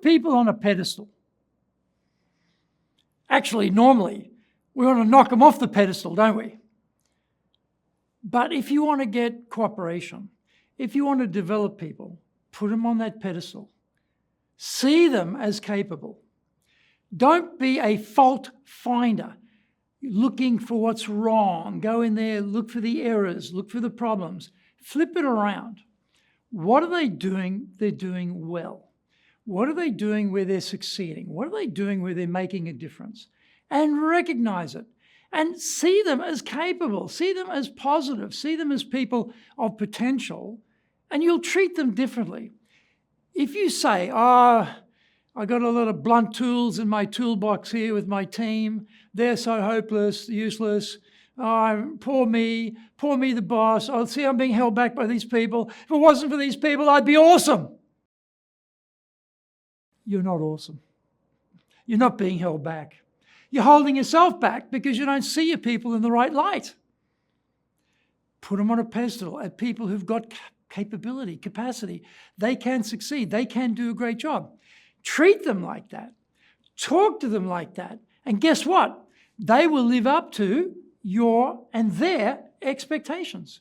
people on a pedestal, actually, normally, we want to knock them off the pedestal, don't we? But if you want to get cooperation, if you want to develop people, put them on that pedestal. See them as capable. Don't be a fault finder, looking for what's wrong. Go in there, look for the errors, look for the problems. Flip it around. What are they doing? They're doing well. What are they doing where they're succeeding? What are they doing where they're making a difference? And recognize it. And see them as capable. See them as positive. See them as people of potential. And you'll treat them differently. If you say, I got a lot of blunt tools in my toolbox here with my team. They're so hopeless, useless. Poor me the boss. Oh, see, I'm being held back by these people. If it wasn't for these people, I'd be awesome. You're not awesome. You're not being held back. You're holding yourself back because you don't see your people in the right light. Put them on a pedestal at people who've got capability, capacity. They can succeed. They can do a great job. Treat them like that. Talk to them like that. And guess what? They will live up to your and their expectations.